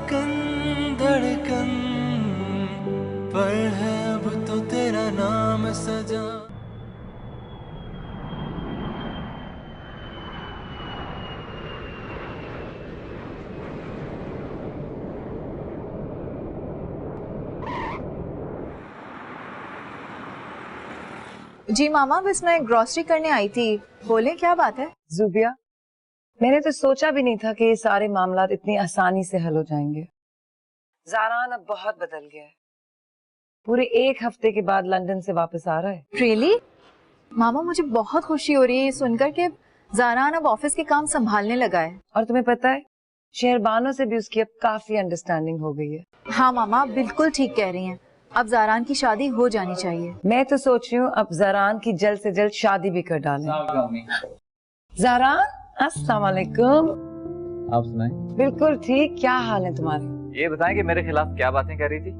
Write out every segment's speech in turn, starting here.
धड़कन धड़कन पर है अब तो तेरा नाम सजा। जी मामा, बस मैं ग्रोसरी करने आई थी। बोले क्या बात है? ज़ुबिया, मैंने तो सोचा भी नहीं था कि ये सारे मामलात इतनी आसानी से हल हो जाएंगे। ज़ारान अब बहुत बदल गया है। पूरे 1 हफ्ते के बाद लंदन से वापस आ रहा है। रियली? मामा, मुझे बहुत खुशी हो रही है सुनकर के ज़ारान अब ऑफिस के काम संभालने लगा है। और तुम्हें पता है, शहरबानों से भी उसकी अब काफी अंडरस्टैंडिंग हो गई है। हाँ मामा, बिल्कुल ठीक कह रही हैं। अब ज़ारान की शादी हो जानी चाहिए। मैं तो सोच रही हूँ अब ज़ारान की जल्द से जल्द शादी भी कर डालें। ज़ारान, अस्सलाम वालेकुम। आप सुनाएं। बिल्कुल ठीक, क्या हाल है तुम्हारे? ये बताएं कि मेरे खिलाफ क्या बातें कर रही थी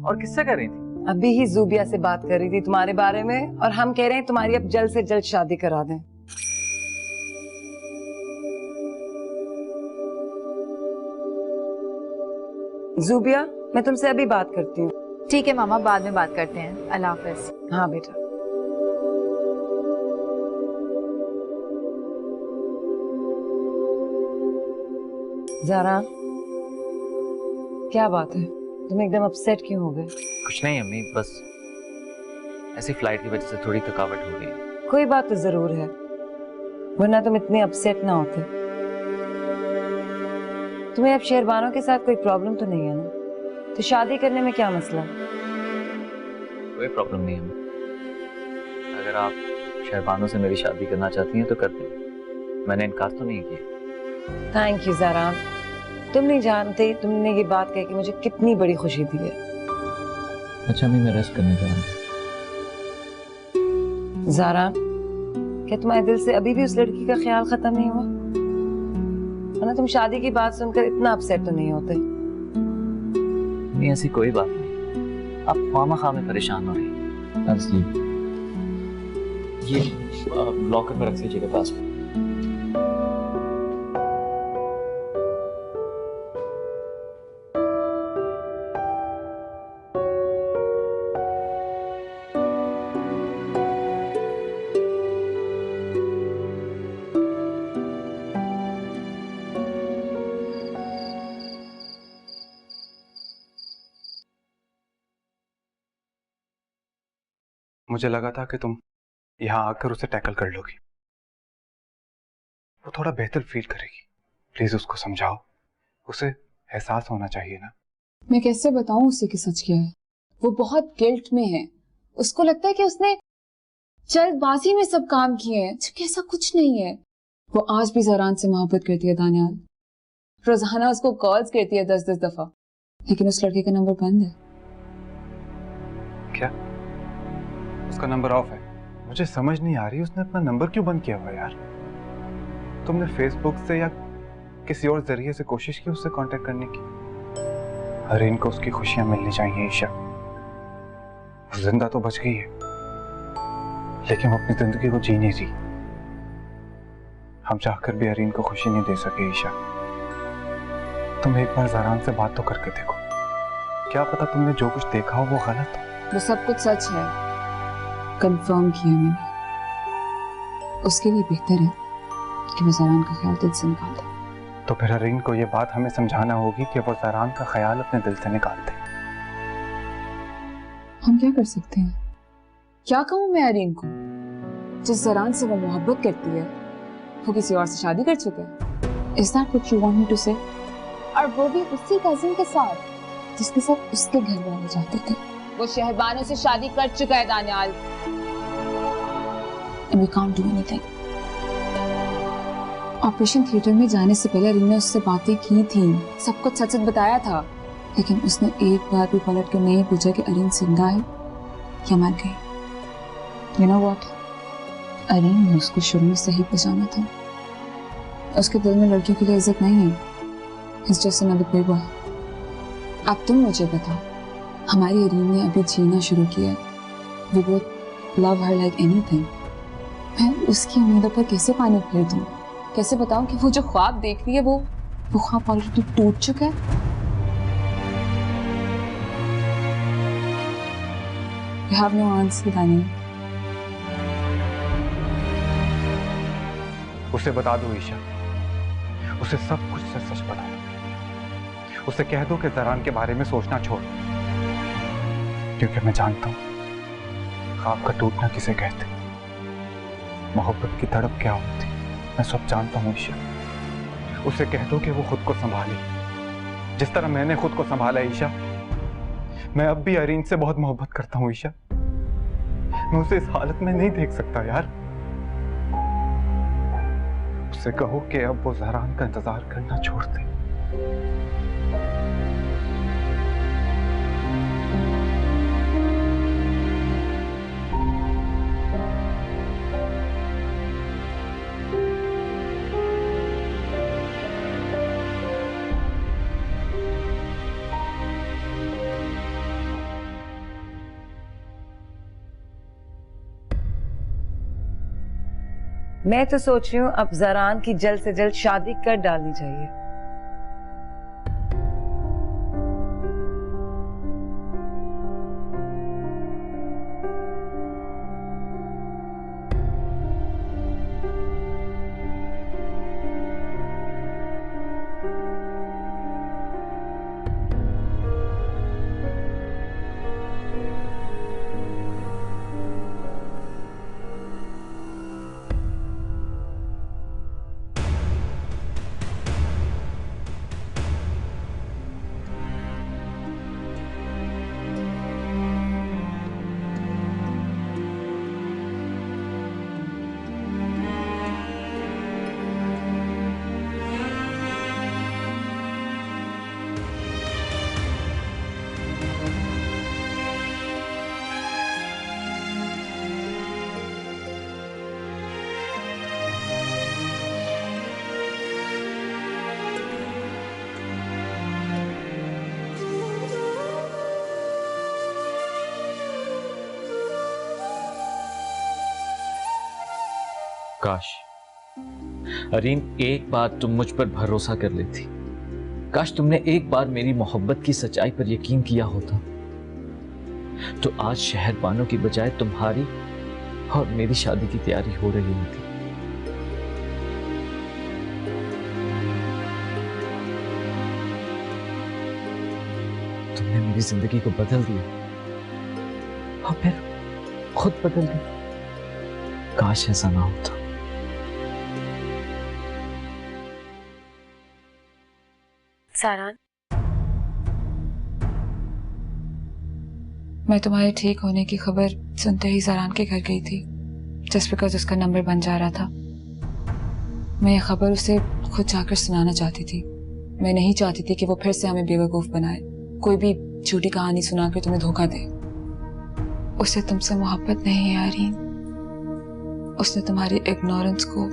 और किससे कर रही थी? अभी ही ज़ुबिया से बात कर रही थी तुम्हारे बारे में, और हम कह रहे हैं तुम्हारी अब जल्द से जल्द शादी करा दें। ज़ुबिया, मैं तुमसे अभी बात करती हूँ। ठीक है मामा, बाद में बात करते हैं। अल्लाह हाफिज। हाँ बेटा। ज़ारा, क्या बात है, तुम एकदम अपसेट क्यों हो गए? कुछ नहीं अम्मी, बस ऐसी फ्लाइट की वजह से थोड़ी थकावट हो गई। कोई बात तो जरूर है, वरना तुम इतने अपसेट ना होते। तुम्हें अब शेरबानों के साथ कोई प्रॉब्लम तो नहीं है ना? तो शादी करने में क्या मसला? कोई प्रॉब्लम नहीं है। अगर आप शहरबानों से मेरी शादी करना चाहती हैं तो कर दें, मैंने इनकार तो नहीं किया। थैंक यू ज़ारा, तुम नहीं जानते तुमने ये बात कह के मुझे कितनी बड़ी खुशी दी है। अच्छा अम्मी, मैं रेस्ट करने जा रहा हूँ। ज़ारा, क्या तुम्हारे दिल से अभी भी उस लड़की का ख्याल खत्म नहीं हुआ? वरना तुम शादी की बात सुनकर इतना अपसेट तो नहीं होते। नहीं, ऐसी कोई बात नहीं, आप खामा में परेशान हो रही हैं। ये लॉकर में रख लीजिएगा पास में। मुझे लगा था कि तुम यहाँ आकर उसे टैकल कर लोगी, वो थोड़ा बेहतर फील करेगी। प्लीज उसको समझाओ, उसे एहसास होना चाहिए ना। मैं कैसे बताऊं उसे कि सच क्या है? वो बहुत गिल्ट में है। उसको लगता है कि उसने जल्दबाजी में सब काम किए हैं, जबकि ऐसा कुछ नहीं है। वो आज भी ज़ारान से मोहब्बत करती है दानियाल। रोजाना उसको कॉल्स करती है 10-10 दफा, लेकिन उस लड़के का नंबर बंद है। क्या उसका नंबर ऑफ है? मुझे समझ नहीं आ रही उसने अपना नंबर क्यों बंद किया हुआ यार। तुमने फेसबुक से या किसी और जरिए से कोशिश की उससे कांटेक्ट करने की? अरे इनको उसकी खुशियां मिलनी चाहिए ईशा। जिंदा तो बच गई है, लेकिन वो अपनी जिंदगी को जी नहीं रही। हम चाहकर भी अरीन को खुशी नहीं दे सके ईशा। तुम एक बार ज़ारान से बात तो करके देखो, क्या पता तुमने जो कुछ देखा हो वो गलत हो। वो सब कुछ सच है, कंफर्म किया मैंने। उसके लिए बेहतर है कि वो ज़ारान का ख्याल दिल से निकाल दे। तो फिर अरीन को ये बात हमें समझाना होगी कि वो ज़ारान का ख्याल अपने दिल से निकाल दे। हम क्या कर सकते हैं? क्या कहूँ मैं अरीन को? जिस ज़ारान से वो मोहब्बत करती है वो किसी और से शादी कर चुका है। Is that what you want me to say? और वो भी उसी कजिन के साथ जिसके साथ उसके घर वाले चाहते थे। वो शहरबानों से शादी कर चुका है Daniyal. And we can't do anything. Operation theatre में जाने से पहले अरीन ने उससे बातें की थी, सब कुछ सच सच बताया था, लेकिन उसने एक बार भी पलट कर नहीं पूछा कि अरीन जिंदा है या मर गई। You know what? अरीन ने उसको शुरू में सही पहचाना था। उसके दिल में लड़कियों के लिए इज्जत नहीं है। He's just another playboy. अब तुम मुझे बताओ, हमारी अरीन ने अभी जीना शुरू किया है। We both love her like anything. मैं उसकी उम्मीदों पर कैसे पानी फेर दूं? कैसे बताऊं कि वो जो ख्वाब देख रही है वो वो ख्वाब ऑलरेडी टूट चुका है। You have no answer, Daniel. उसे बता दो ईशा, उसे सब कुछ सच सच बता दो। उसे कह दो कि जरान के बारे में सोचना छोड़, क्योंकि मैं जानता हूं ख्वाब का टूटना किसे कहते, मोहब्बत की तड़प क्या होती, मैं सब जानता हूं ईशा। उसे कह दो कि वो खुद को संभाले, जिस तरह मैंने खुद को संभाला ईशा। मैं अब भी अरीन से बहुत मोहब्बत करता हूं ईशा। मैं उसे इस हालत में नहीं देख सकता यार। उसे कहो कि अब वो जहरान का इंतजार करना छोड़ दे। मैं तो सोच रही हूँ अब जरान की जल्द से जल्द शादी कर डालनी चाहिए। काश अरीन एक बार तुम मुझ पर भरोसा कर लेती। काश तुमने एक बार मेरी मोहब्बत की सच्चाई पर यकीन किया होता, तो आज शहरबानों की बजाय तुम्हारी और मेरी शादी की तैयारी हो रही होती। तुमने मेरी जिंदगी को बदल दिया और फिर खुद बदल दी। काश ऐसा ना होता। सारान, मैं तुम्हारे ठीक होने की खबर सुनते ही जरान के घर गई थी, जस्ट बिकॉज उसका नंबर बन जा रहा था। मैं ये खबर उसे खुद जाकर सुनाना चाहती थी। मैं नहीं चाहती थी कि वो फिर से हमें बेवकूफ बनाए, कोई भी झूठी कहानी सुनाकर तुम्हें धोखा दे। उसे तुमसे मोहब्बत नहीं है अरीन। उसने तुम्हारी इग्नोरेंस को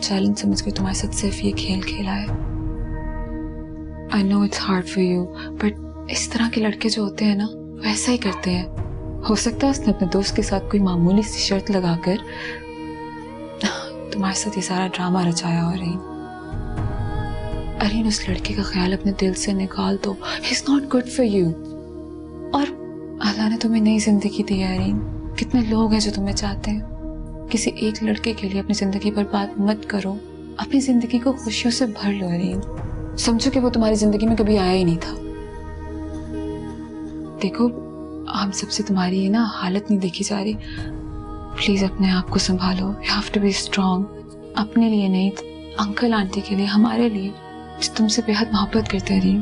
चैलेंज समझकर तुम्हारे साथ सिर्फ ये खेल खेला है। I know it's hard for you, but इस तरह के लड़के जो होते हैं ना, वैसा ही करते हैं। हो सकता है उसने अपने दोस्त के साथ कोई मामूली सी शर्त लगाकर तुम्हारे साथ ये सारा ड्रामा रचाया। और अरीन उस लड़के का ख्याल अपने दिल से निकाल दो। He's not good for you। और अल्लाह ने तुम्हें नई जिंदगी दी है अरीन। कितने लोग हैं जो तुम्हें चाहते हैं। किसी एक लड़के के लिए अपनी जिंदगी बर्बाद मत करो। अपनी जिंदगी को खुशियों से भर लो अरीन। समझो कि वो तुम्हारी जिंदगी में कभी आया ही नहीं था। देखो, हम सबसे तुम्हारी ना हालत नहीं देखी जा रही। प्लीज अपने आप को संभालो। You have to be strong. अपने लिए नहीं, अंकल आंटी के लिए, हमारे लिए, जो तुमसे बेहद मोहब्बत करते रही।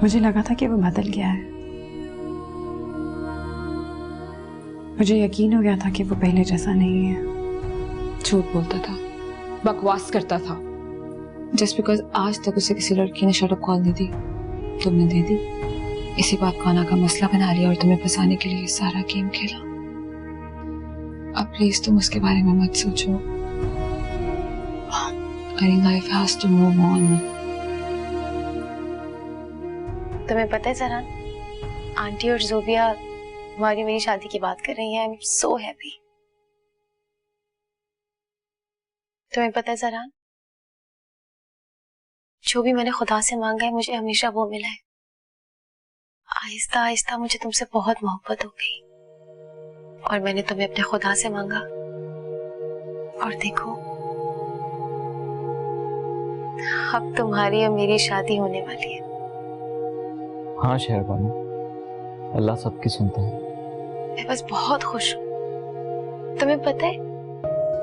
मुझे लगा था कि वो बदल गया है। मुझे यकीन हो गया था कि वो पहले जैसा नहीं है। झूठ बोलता था, बकवास करता था। जस्ट बिकॉज आज तक उसे किसी लड़की ने शटअप कॉल नहीं दी, तुमने दे दी। इसी बात को आना का मसला बना लिया और तुम्हें फंसाने के लिए सारा गेम खेला। अब प्लीज तुम उसके बारे में मत सोचो। Areen, life has to move on. तुम्हें पता है जरान, आंटी और जोबिया हमारी मेरी शादी की बात कर रही हैं। I am so happy. तुम्हें पता है जरान, जो भी मैंने खुदा से मांगा है मुझे हमेशा वो मिला है। आहिस्ता आहिस्ता मुझे तुमसे बहुत मोहब्बत हो गई और मैंने तुम्हें अपने खुदा से मांगा और देखो अब तुम्हारी और मेरी शादी होने वाली है। हाँ शहरबानो, अल्लाह सबकी सुनता है। मैं बस बहुत खुश हूँ। तुम्हें पता है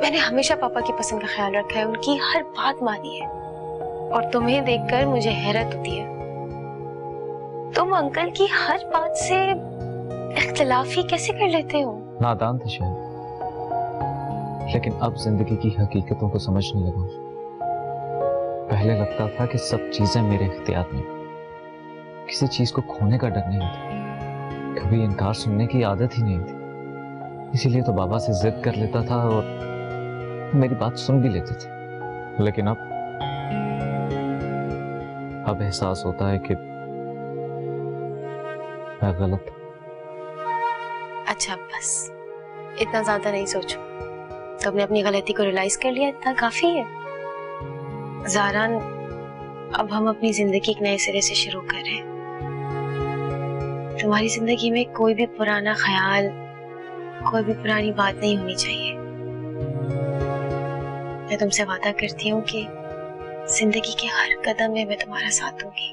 मैंने हमेशा पापा की पसंद का ख्याल रखा है, उनकी हर बात मानी है और तुम्हें देखकर मुझे हैरत होती है। तुम अंकल की हर बात से इख्तिलाफ ही कैसे कर लेते हो? नादान थे शायद, लेकिन अब जिंदगी की हकीकतों को समझने लगा। पहले लगता था कि सब चीजें मेरे इख्तियार में, किसी चीज को खोने का डर नहीं था, कभी इनकार सुनने की आदत ही नहीं थी। इसीलिए तो बाबा से जिद कर लेता था और मेरी बात सुन भी लेते थे। लेकिन अब एहसास होता है कि मैं गलत था। अच्छा बस इतना ज्यादा नहीं सोचो, तुमने अपनी गलती को रियलाइज कर लिया, इतना काफी है। ज़ारान, अब हम अपनी जिंदगी एक नए सिरे से शुरू कर रहे हैं। तुम्हारी जिंदगी में कोई भी पुराना ख्याल, कोई भी पुरानी बात नहीं होनी चाहिए। मैं तुमसे वादा करती हूँ कि जिंदगी के हर कदम में मैं तुम्हारा साथ दूंगी।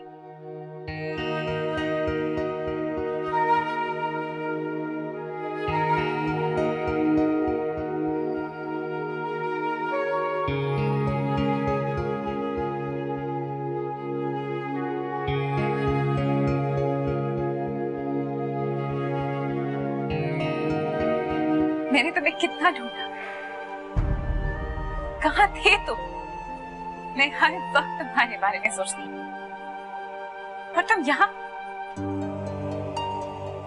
मैंने तुम्हें कितना ढूंढा, कहाँ थे तुम? मैं हर वक्त तुम्हारे बारे में सोचती हूँ और तुम यहाँ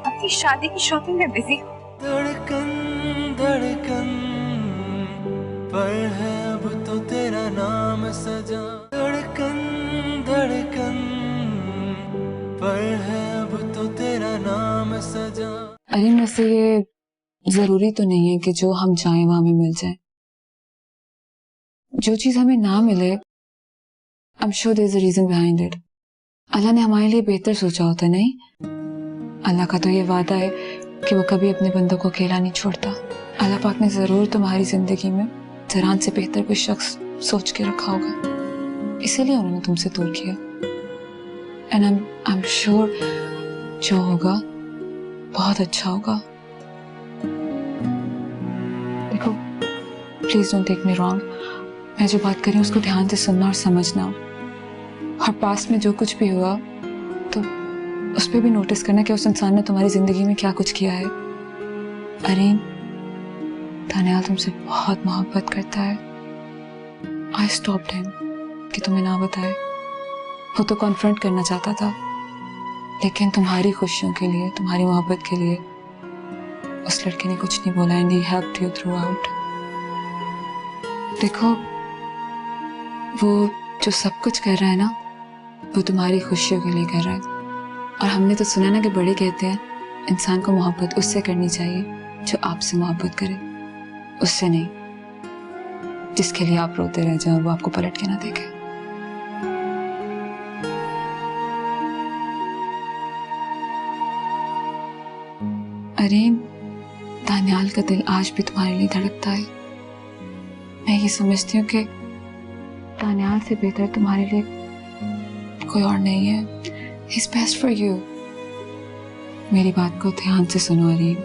अपनी शादी की शॉपिंग में बिजी हो। धड़कन धड़कन पर है अब तो तेरा नाम सजा, धड़कन धड़कन पर है अब तो तेरा नाम सजा। अरे वैसे ये जरूरी तो नहीं है कि जो हम चाहें वहां हमें मिल जाए। जो चीज हमें ना मिले, I am sure there is a reason behind it. Allah ने हमारे लिए बेहतर सोचा होता, नहीं? अल्लाह का तो ये वादा है कि वो कभी अपने बंदों को अकेला नहीं छोड़ता। अल्लाह पाक ने जरूर तुम्हारी जिंदगी में ज़रान से बेहतर कोई शख्स सोच के रखा होगा, इसीलिए उन्होंने तुमसे दूर किया। एंड आई एम श्योर जो होगा बहुत अच्छा होगा। देखो, please don't take me wrong, मैं जो बात कर रही हूँ उसको ध्यान से सुनना और समझना। और पास में जो कुछ भी हुआ तो उस पर भी नोटिस करना कि उस इंसान ने तुम्हारी जिंदगी में क्या कुछ किया है। अरीन, दानियाल तुमसे बहुत मोहब्बत करता है। आई स्टॉप्ड हिम कि तुम्हें ना बताए। वो तो कॉन्फ्रंट करना चाहता था, लेकिन तुम्हारी खुशियों के लिए, तुम्हारी मोहब्बत के लिए उस लड़के ने कुछ नहीं बोला। And he helped you through out. देखो, वो जो सब कुछ कर रहा है ना, वो तुम्हारी खुशियों के लिए कर रहा है। और हमने तो सुना ना कि बड़े कहते हैं इंसान को मोहब्बत उससे करनी चाहिए जो आपसे मोहब्बत करे, उससे नहीं जिसके लिए आप रोते रह जाओ और वो आपको पलट के ना देखे। अरे दानियाल का दिल आज भी तुम्हारे लिए धड़कता है। मैं ये समझती हूँ कि दानियाल से बेहतर तुम्हारे लिए कोई और नहीं है। He's best for you। मेरी बात को ध्यान से सुनो अरीन।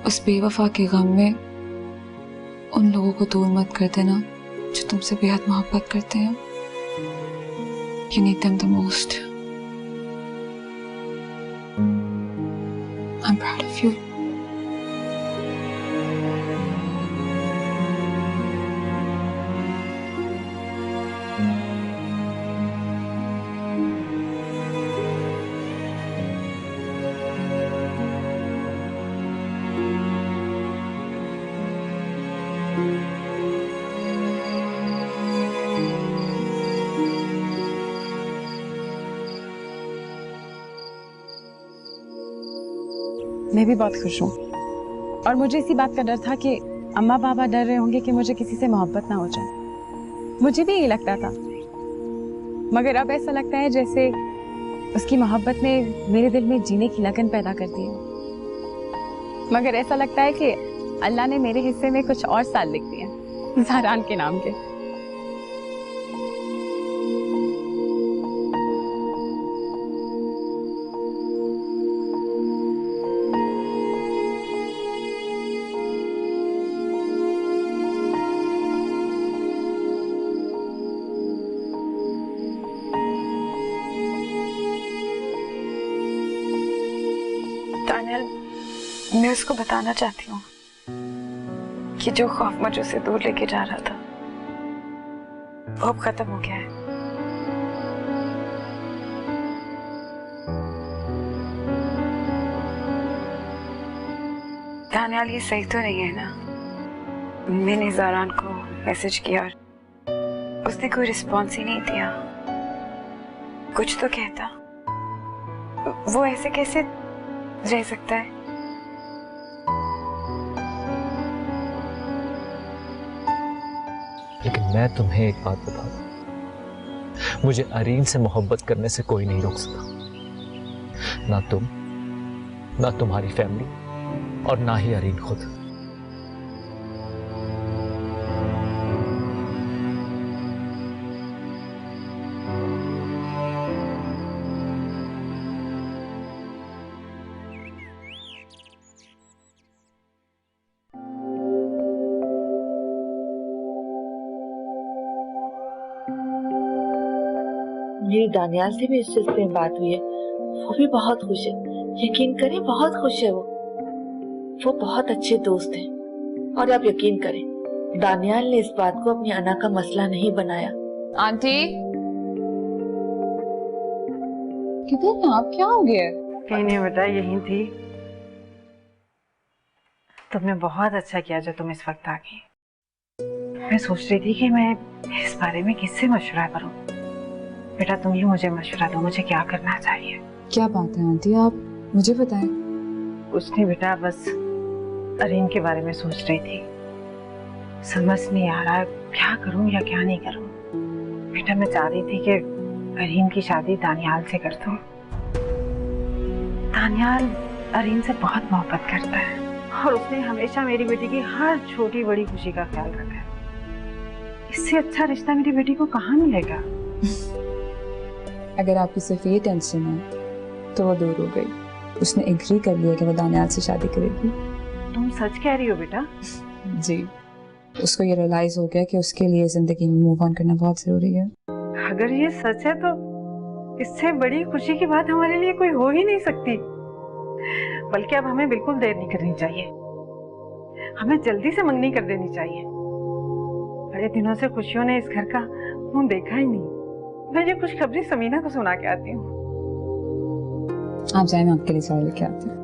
उस बेवफा के गम में उन लोगों को दूर मत कर देना जो तुमसे बेहद मोहब्बत करते हैं। You need them the most। I'm proud of you। मैं भी बहुत खुश हूँ और मुझे इसी बात का डर था कि अम्मा पापा डर रहे होंगे कि मुझे किसी से मोहब्बत ना हो जाए। मुझे भी यही लगता था, मगर अब ऐसा लगता है जैसे उसकी मोहब्बत ने मेरे दिल में जीने की लगन पैदा कर दी है। मगर ऐसा लगता है कि अल्लाह ने मेरे हिस्से में कुछ और साल लिख दिए ज़हरान के नाम के। दानियल, मैं उसको बताना चाहती हूँ कि जो खौफ मुझे उसे दूर लेके जा रहा था वो अब खत्म हो गया है। दानियल, ये सही तो नहीं है ना? मैंने ज़हरान को मैसेज किया और उसने कोई रिस्पॉन्स ही नहीं दिया। कुछ तो कहता। वो ऐसे कैसे रह सकता है? लेकिन मैं तुम्हें एक बात बता दूं, मुझे अरीन से मोहब्बत करने से कोई नहीं रोक सका। ना तुम, ना तुम्हारी फैमिली और ना ही अरीन खुद। मेरी दानियाल से भी इस सिलसिले में बात हुई है, वो भी बहुत खुश है। यकीन करें, बहुत खुश है वो बहुत अच्छे दोस्त हैं। और आप यकीन करें, दानियाल ने इस बात को अपनी अना का मसला नहीं बनाया। आंटी, किधर हैं आप? क्या हो गया? कहीं नहीं बेटा, यहीं थी। तुमने बहुत अच्छा किया जो तुम इस वक्त आ गई। मैं सोच रही थी कि मैं इस बारे में किससे मशवरा करूं। बेटा तुम ही मुझे मशवरा दो, मुझे क्या करना चाहिए। क्या बात है आंटी, आप मुझे बताएं। कुछ नहीं बेटा, बस अरीन के बारे में सोच रही थी। समझ नहीं आ रहा क्या करूं या क्या नहीं करूं। बेटा मैं चाह रही थी कि अरीन की शादी दानियाल से कर दूं। दानियाल अरीन से बहुत मोहब्बत करता है और उसने हमेशा मेरी बेटी की हर छोटी बड़ी खुशी का ख्याल रखा है। इससे अच्छा रिश्ता मेरी बेटी को कहाँ मिलेगा। अगर आपकी सिर्फ ये टेंशन है तो वो दूर हो गई। उसने एग्री कर लिया कि वो दानियाल से शादी करेगी। तुम सच कह रही हो बेटा? जी, उसको ये रियलाइज हो गया कि उसके लिए जिंदगी में मूव ऑन करना बहुत जरूरी है। अगर ये सच है तो इससे बड़ी खुशी की बात हमारे लिए कोई हो ही नहीं सकती। बल्कि अब हमें बिल्कुल देर नहीं करनी चाहिए, हमें जल्दी से मंगनी कर देनी चाहिए। बड़े दिनों से खुशियों ने इस घर का मुंह देखा ही नहीं। मैं ये खुशखबरी समीना को सुना के आती हूँ। आप जाए, मैं आपके लिए चाय लेके आती हूँ।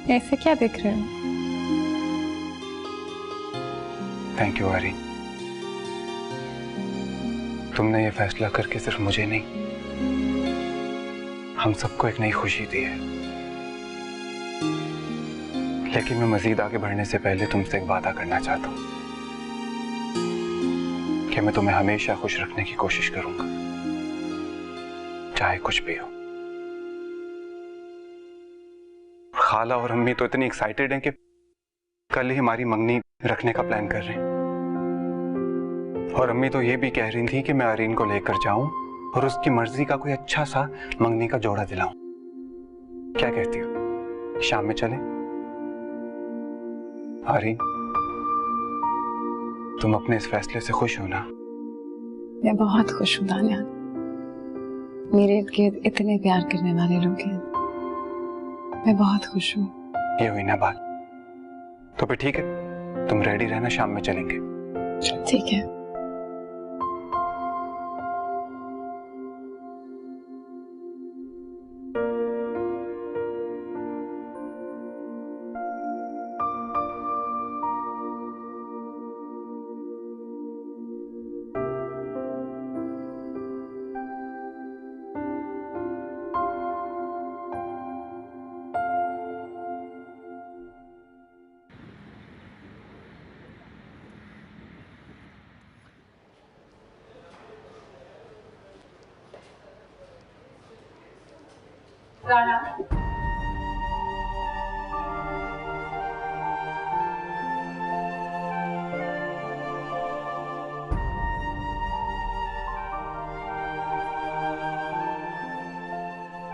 ऐसे क्या देख रहे हो? थैंक यू अरीन, तुमने ये फैसला करके सिर्फ मुझे नहीं, हम सबको एक नई खुशी दी है। लेकिन मैं मजीद आगे बढ़ने से पहले तुमसे एक वादा करना चाहता हूँ कि मैं तुम्हें हमेशा खुश रखने की कोशिश करूंगा, चाहे कुछ भी हो। खाला और अम्मी तो इतनी एक्साइटेड हैं कि कल ही हमारी मंगनी रखने का प्लान कर रहे हैं। और अम्मी तो ये भी कह रही थी कि मैं अरीन को लेकर जाऊं और उसकी मर्जी का कोई अच्छा सा मंगनी का जोड़ा दिलाऊं। क्या कहती हो, शाम में चलें? अरीन, तुम अपने इस फैसले से खुश हो ना? मैं बहुत खुश हूँ दानियाल। मेरे इर्द गिर्द इतने प्यार करने वाले लोग हैं, मैं बहुत खुश हूँ। ये हुई ना बात। तो फिर ठीक है, तुम रेडी रहना, शाम में चलेंगे। ठीक है।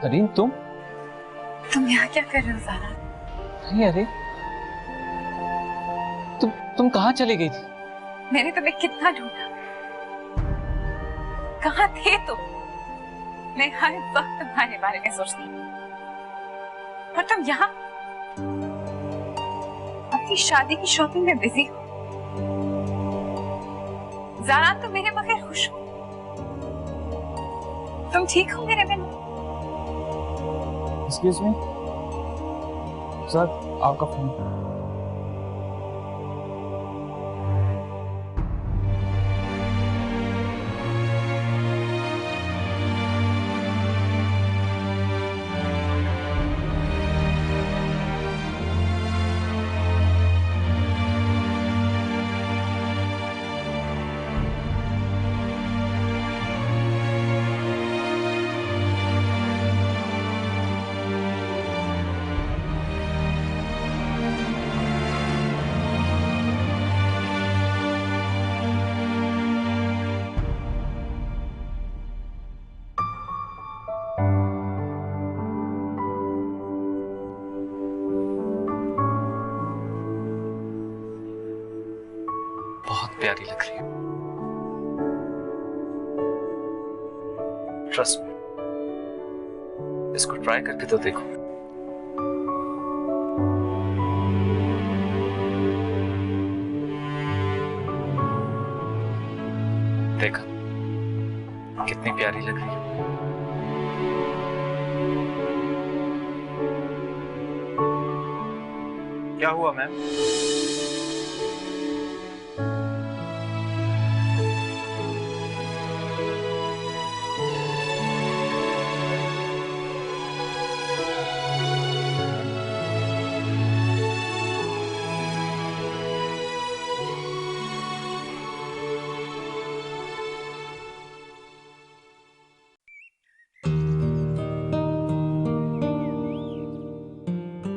अरीन, तुम यहाँ क्या कर रहे हो ज़ारा? नहीं अरे, तुम कहाँ चली गई थी? मैंने तुम्हें कितना ढूंढा, कहाँ थे तुम? मैं हर वक्त तुम्हारे बारे में सोचती हूँ, और तुम यहाँ अपनी शादी की शॉपिंग में बिजी हो। ज़ारा, तुम मेरे बगैर खुश हो? तुम ठीक हो मेरे बिना? एक्सक्यूज मी सर, आपका फोन। प्यारी लग रही है। ट्रस्ट मी, इसको ट्राई करके तो देखो। देखा कितनी प्यारी लग रही है। क्या हुआ मैम?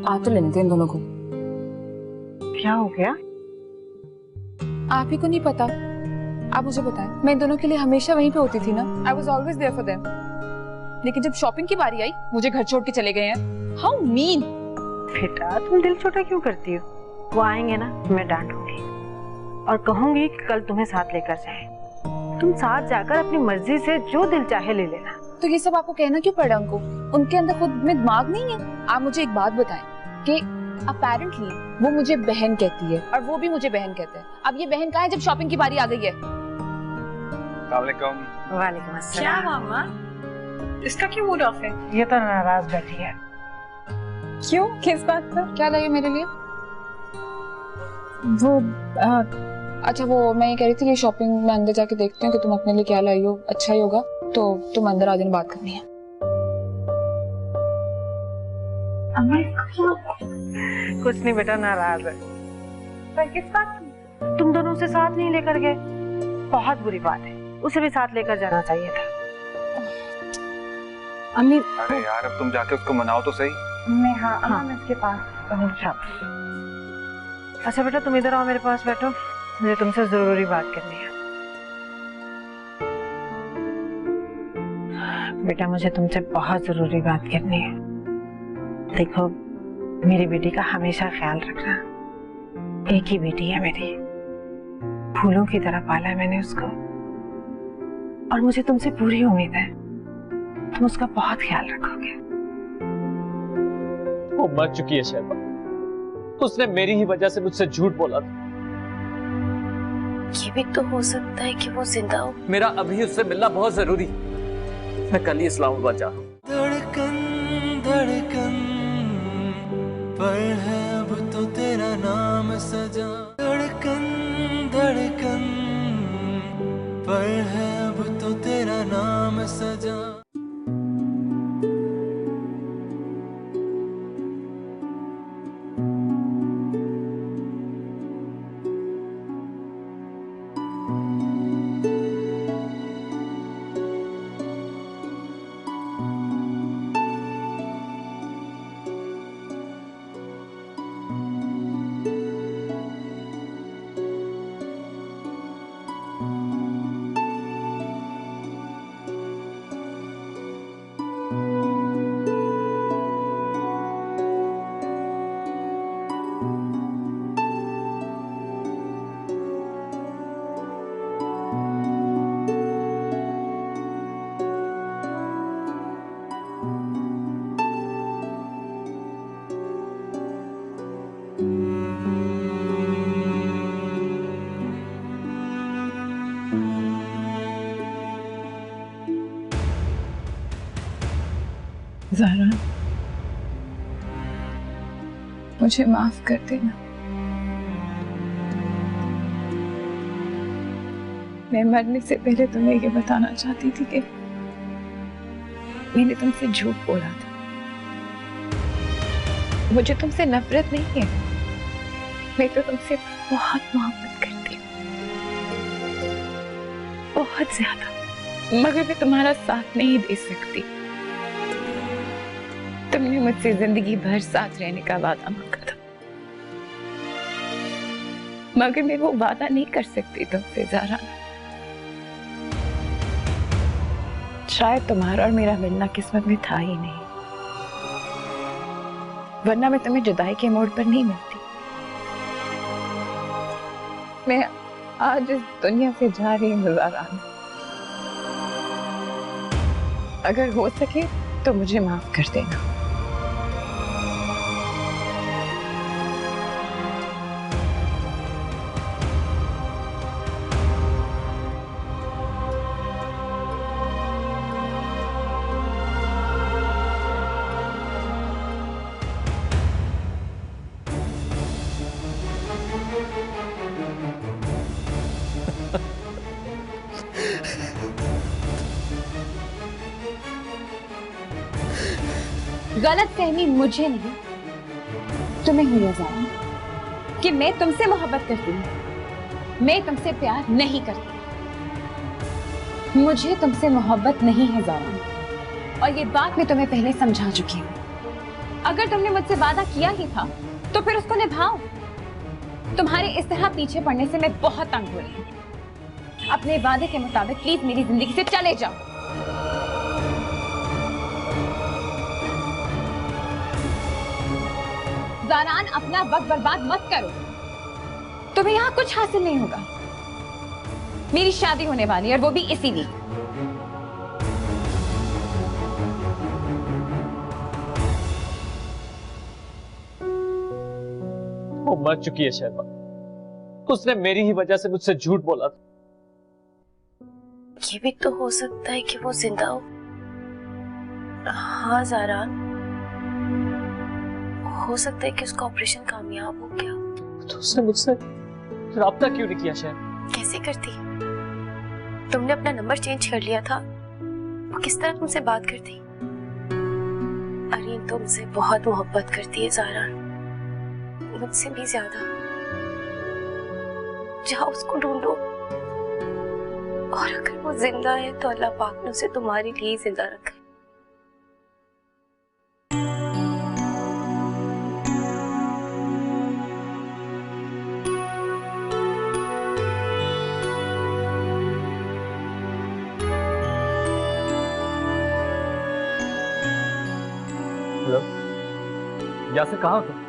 आ तो लेने थे इन दोनों को। क्या हो गया? आप ही को नहीं पता, आप मुझे बताएं। मैं इन दोनों के लिए हमेशा वहीं पे होती थी ना। I was always there for them. लेकिन जब शॉपिंग की बारी आई, मुझे घर छोड़ के चले गए हैं। How mean. बेटा, तुम दिल छोटा क्यों करती हो? वो आएंगे ना, मैं डांटूंगी और कहूंगी कि कल तुम्हें साथ लेकर जाए। तुम साथ जाकर अपनी मर्जी से जो दिल चाहे ले लेना। तो ये सब आपको कहना क्यों पड़ा उनको? उनके अंदर खुद में दिमाग नहीं है? आप मुझे एक बात बताएं कि अपेरेंटली वो मुझे बहन कहती है और वो भी मुझे बहन कहते हैं। अब ये बहन कहाँ है जब शॉपिंग की बारी आ गई है? वालेकुम। वालेकुम अस्सलाम। क्या मामा, इसका क्यों मूड ऑफ है? ये तो नाराज बैठी है। क्यों, किस बात पर? क्या लाइए मेरे लिए? वो अच्छा, वो मैं ये कह रही थी कि शॉपिंग में अंदर जाके देखते हैं कि तुम अपने लिए क्या लाई हो। अच्छा ही होगा तो तुम अंदर आ जाना, बात करनी है। कुछ नहीं बेटा, नाराज है। पर किस बात? तुम दोनों से साथ नहीं लेकर गए बहुत बुरी बात है, उसे भी साथ लेकर जाना चाहिए था। अम्मी अरे यार अब तुम जाके उसको मनाओ तो सही। हाँ मैं उसके पास। अच्छा बेटा तुम इधर आओ, मेरे पास बैठो, मुझे तुमसे जरूरी बात करनी है। बेटा मुझे तुमसे बहुत जरूरी बात करनी है। देखो मेरी बेटी का हमेशा ख्याल रखना, एक ही बेटी है मेरी, फूलों की तरह पाला है मैंने उसको, और मुझे तुमसे पूरी उम्मीद है तुम उसका बहुत ख्याल रखोगे। वो मर चुकी है शर्मा, उसने मेरी ही वजह से मुझसे झूठ बोला था। ये भी तो हो सकता है कि वो जिंदा हो। मेरा अभी उससे मिलना बहुत जरूरी, मैं कल ही इस्लामाबाद जा रहा हूँ। धड़कन धड़कन पर है अब तो तेरा नाम सजा, धड़कन धड़कन पर है अब तो तेरा नाम सजा। ज़हरा, मुझे माफ कर देना। मैं मरने से पहले तुम्हें ये बताना चाहती थी कि मैंने तुमसे झूठ बोला था। मुझे तुमसे नफरत नहीं है, मैं तो तुमसे बहुत मोहब्बत करती हूँ, बहुत ज्यादा, मगर मैं तुम्हारा साथ नहीं दे सकती। तुमने मुझसे जिंदगी भर साथ रहने का वादा मांगा था, मगर मैं वो वादा नहीं कर सकती तुमसे ज़हरा। शायद तुम्हारा और मेरा मिलना किस्मत में था ही नहीं, वरना मैं तुम्हें जुदाई के मोड़ पर नहीं मिलती। मैं आज इस दुनिया से जा रही हूँ ज़हरा। अगर हो सके तो मुझे माफ कर देना। गलत फहमी मुझे नहीं, तुम्हें हुई है ज़हरा कि मैं तुमसे मोहब्बत करती हूँ। मैं तुमसे प्यार नहीं करती, मुझे तुमसे मोहब्बत नहीं है ज़हरा, और ये बात मैं तुम्हें पहले समझा चुकी हूँ। अगर तुमने मुझसे वादा किया ही था तो फिर उसको निभाओ। तुम्हारे इस तरह पीछे पड़ने से मैं बहुत तंग हो रही हूँ। अपने वादे के मुताबिक प्लीज मेरी जिंदगी से चले जाओ। ज़ारान, अपना वक्त बर्बाद मत करो, तुम्हें यहाँ कुछ हासिल नहीं होगा। मेरी शादी होने वाली है और वो भी इसी वीक। वो मर चुकी है शर्मा, उसने मेरी ही वजह से मुझसे झूठ बोला था। ये भी तो हो सकता है कि वो जिंदा हो। हाँ ज़ारान, हो सकता है कि उसका ऑपरेशन कामयाब हो गया। तो उसने मुझसे राब्ता क्यों नहीं किया शहर? कैसे करती? तुमने अपना नंबर चेंज कर लिया था, वो किस तरह तुमसे बात करती? अरीन तुमसे बहुत मोहब्बत करती है ज़ारान, मुझसे भी ज्यादा। जाओ उसको ढूंढो, और अगर वो जिंदा है तो अल्लाह पाक ने उसे तुम्हारे लिए ही जिंदा रखा है। हेलो, यासिर कहाँ हो तुम?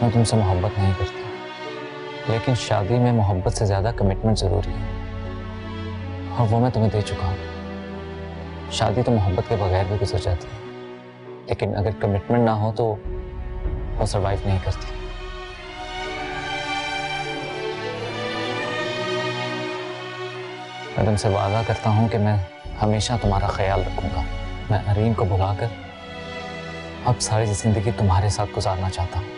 मैं तुमसे मोहब्बत नहीं करती, लेकिन शादी में मोहब्बत से ज्यादा कमिटमेंट जरूरी है, और वो मैं तुम्हें दे चुका हूँ। शादी तो मोहब्बत के बगैर भी गुजर जाती है, लेकिन अगर कमिटमेंट ना हो तो वो सरवाइव नहीं करती। मैं तुमसे वादा करता हूँ कि मैं हमेशा तुम्हारा ख्याल रखूंगा। मैं अरीन को भुलाकर अब सारी जिंदगी तुम्हारे साथ गुजारना चाहता हूँ।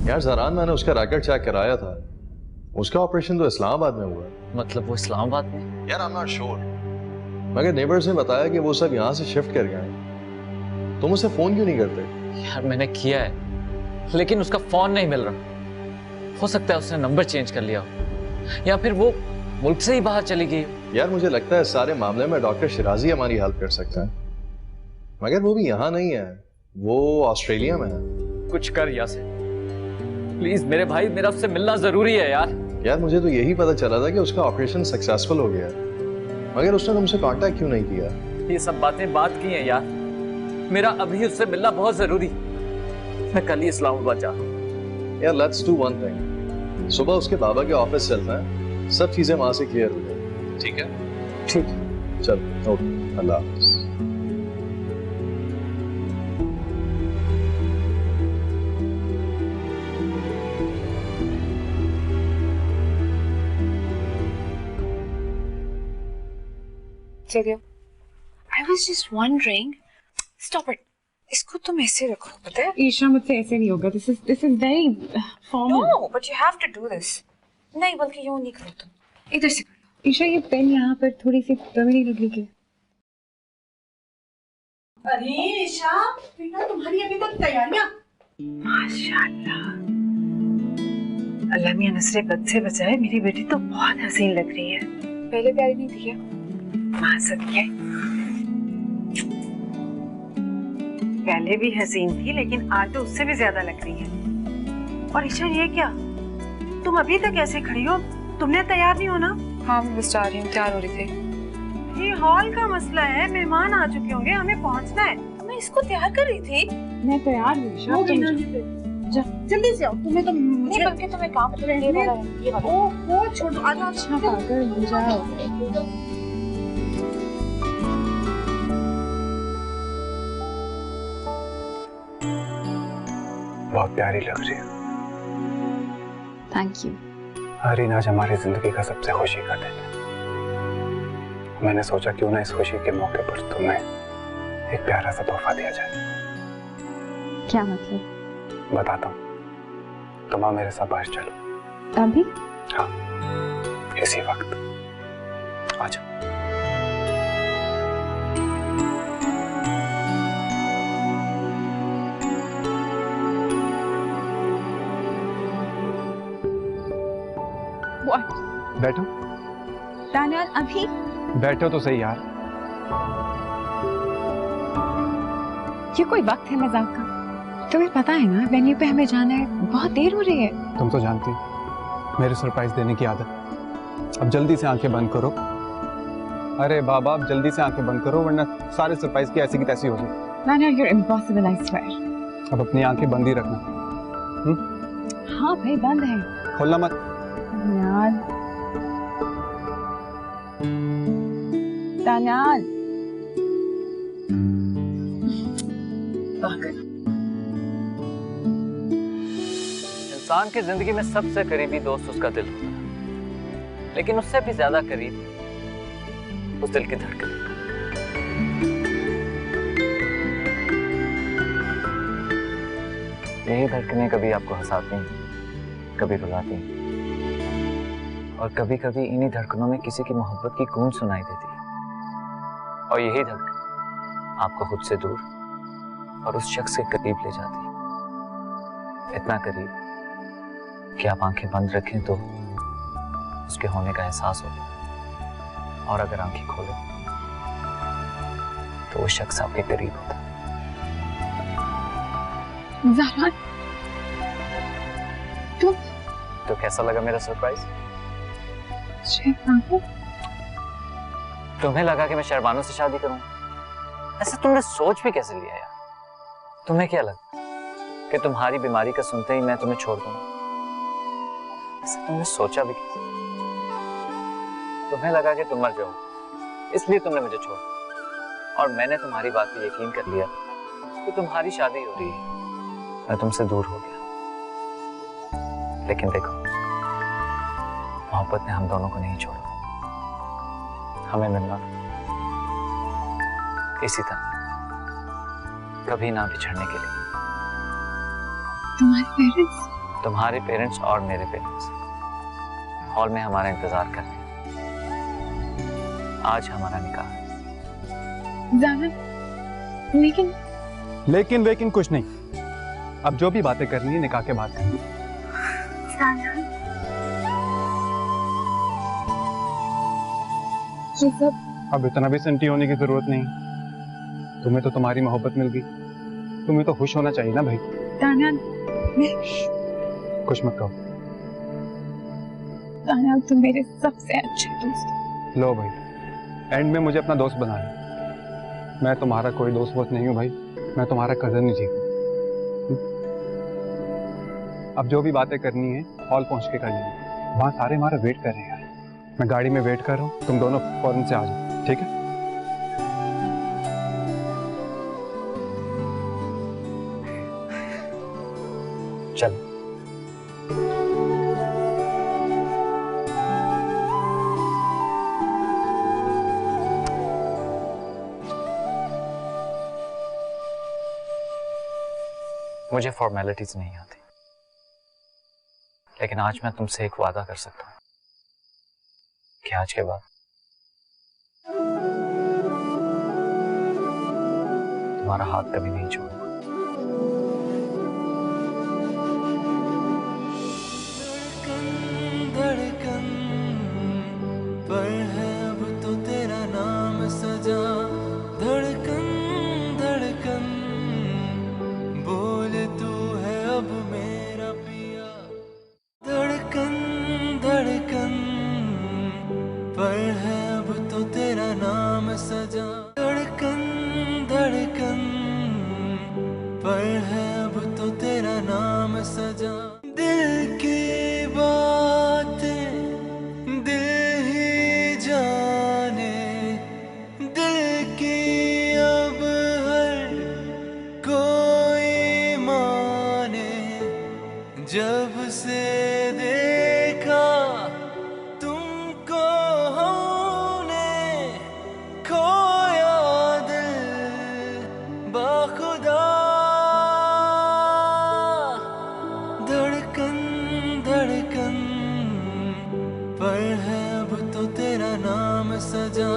यार ज़रान, मैंने उसका रैकेट चेक कराया था, उसका ऑपरेशन तो इस्लामाबाद में हुआ है। मतलब वो इस्लामाबाद में? यार आई एम नॉट श्योर, मगर नेबर्स ने बताया कि वो सब यहाँ से शिफ्ट कर गए हैं। तुम उसे फोन क्यों नहीं करते? यार मैंने किया है, लेकिन उसका फोन नहीं मिल रहा। हो सकता है उसने नंबर चेंज कर लिया हो, या फिर वो मुल्क से ही बाहर चली गई। यार मुझे लगता है इस सारे मामले में डॉक्टर शिराजी हमारी हेल्प कर सकता है, मगर वो भी यहाँ नहीं है, वो ऑस्ट्रेलिया में है। कुछ कर यासिर प्लीज मेरे भाई, मेरा उससे मिलना जरूरी है यार। यार मुझे तो यही पता चला था कि उसका ऑपरेशन सक्सेसफुल हो गया, मगर उसने तुमसे कांटेक्ट क्यों नहीं किया? ये सब बातें बात की हैं यार, मेरा अभी उससे मिलना बहुत जरूरी। मैं कल ही इस्लामाबाद जा रहा हूँ। यार लेट्स डू वन थिंग, सुबह उसके बाबा के ऑफिस चलते हैं, सब चीजें वहां से क्लियर हो जाए। ठीक है? ठीक, चल ओके, अल्लाह हाफिज। चलिए, I was just wondering. Stop it. इसको तुम ऐसे रखो, पता है? ईशा, मुझसे ऐसे नहीं होगा। This is very formal. No, but you have to do this. नहीं, बल्कि यूं नहीं करो तुम, इधर से करो। ईशा, ये पेन यहाँ पर थोड़ी सी तगड़ी लग रही है। अरे ईशा, बेटा तुम्हारी अभी तक तैयारियां? माशाल्लाह, अल्लाह मियां नसरे बद से बचाए, मेरी बेटी तो बहुत हसीन लग रही है। पहले प्यारी नहीं थी क्या? पहले भी हसीन थी, लेकिन आज तो उससे भी ज्यादा लग रही है। और ईशा, ये क्या, तुम अभी तक ऐसे खड़ी हो? तुमने तैयार नहीं होना? हाँ, मैं बस जा रही हूँ, तैयार हो रही थी। ये हॉल का मसला है, मेहमान आ चुके होंगे, हमें पहुँचना है। मैं इसको तैयार कर रही थी। मैं तैयार हूँ ईशा, तुम जल्दी से आओ। तुम्हें तो नहीं, बल्कि तुम्हें काम ये वाला। वो छोड़ो, आज अच्छा पागल हो जाओ। बहुत प्यारी लग रही है। Thank you. अरीन, आज हमारी जिंदगी का सबसे खुशी का दिन है। मैंने सोचा क्यों ना इस खुशी के मौके पर तुम्हें एक प्यारा सा तोहफा दिया जाए। क्या मतलब? बताता हूँ, तुम आओ मेरे साथ बाहर चलो। अभी? हाँ, इसी वक्त आ जाओ। बैठो। दानियाल, अभी? बैठो तो सही यार। ये कोई वक्त है मजाक का? तुम्हें पता है ना वेन्यू पे हमें जाना है, बहुत देर हो रही है। तुम तो जानती हो मेरे सरप्राइज देने की आदत। अब जल्दी से आंखें बंद करो। अरे बाबा, अब जल्दी से आंखें बंद करो वरना सारे सरप्राइज की ऐसी की तैसी हो जाए। Daniel, you're impossible, I swear. अब अपनी आंखें बंद ही रखना। हाँ भाई, बंद है। खोलना मत। यार Daniel. इंसान की जिंदगी में सबसे करीबी दोस्त उसका दिल होता है, लेकिन उससे भी ज्यादा करीब उस दिल की धड़कन। यही धड़कनें कभी आपको हंसाती हैं, कभी रुलाती हैं, और कभी कभी इन्हीं धड़कनों में किसी की मोहब्बत की गूंज सुनाई देती है। और यही धड़कन आपको खुद से दूर और उस शख्स के करीब ले जाती है, इतना करीब कि आप आंखें बंद रखें तो उसके होने का एहसास हो, और अगर आंखें खोलें तो वो शख्स आपके करीब होता है। ज़ारान, तुम तो कैसा लगा मेरा सरप्राइज? शहबानू? तुम्हें लगा कि मैं शहबानू से शादी करूं? ऐसा तुमने सोच भी कैसे लिया यार? तुम्हें क्या लगा कि तुम्हारी बीमारी का सुनते ही मैं तुम्हें छोड़ दूंगा? ऐसा तुमने सोचा भी कैसे? तुम्हें लगा कि तुम मर जाओ, इसलिए तुमने मुझे छोड़ा, और मैंने तुम्हारी बात पे यकीन कर लिया कि तुम्हारी शादी हो रही है, मैं तुमसे दूर हो गया। लेकिन देखो, मोहब्बत ने हम दोनों को नहीं छोड़ा, हमें मिलना इसी तरह, कभी ना बिछड़ने के लिए। तुम्हारे पेरेंट्स और मेरे पेरेंट्स हॉल में हमारा इंतजार कर रहे हैं। आज हमारा निकाह है। लेकिन कुछ नहीं, अब जो भी बातें करनी है निकाह के बाद करनी है। अब इतना भी संटी होने की जरूरत नहीं, तुम्हें तो तुम्हारी मोहब्बत मिल गई, तुम्हें तो खुश होना चाहिए ना भाई। कुछ मत कहो। तुम मेरे सबसे अच्छे दोस्त। लो भाई, एंड में मुझे अपना दोस्त बना लो। मैं तुम्हारा कोई दोस्त वोस्त नहीं हूँ भाई, मैं तुम्हारा कजन ही जी हूँ। अब जो भी बातें करनी है हॉल पहुंच के कर लेंगे, वहाँ सारे हमारा वेट कर रहे हैं यार। मैं गाड़ी में वेट कर रहा हूँ, तुम दोनों फौरन से आ जाओ, ठीक है? चलो। मुझे फॉर्मेलिटीज नहीं आती, लेकिन आज मैं तुमसे एक वादा कर सकता हूँ कि आज के बाद तुम्हारा हाथ कभी नहीं छोड़ूंगा। धड़कन पर है अब तो तेरा नाम सजा, धड़कन धड़कन बोले तू है अब मेरा पिया, धड़कन धड़कन पर है अब तो तेरा नाम सजा, धड़कन धड़कन पर है अब तो तेरा नाम सजा। दिल की बातें दिल ही जाने, दिल की अब हर कोई माने, जब से देखा तुमको हमने खोया दिल बाखुदा, धड़कन धड़कन पर है अब तो तेरा नाम सजा,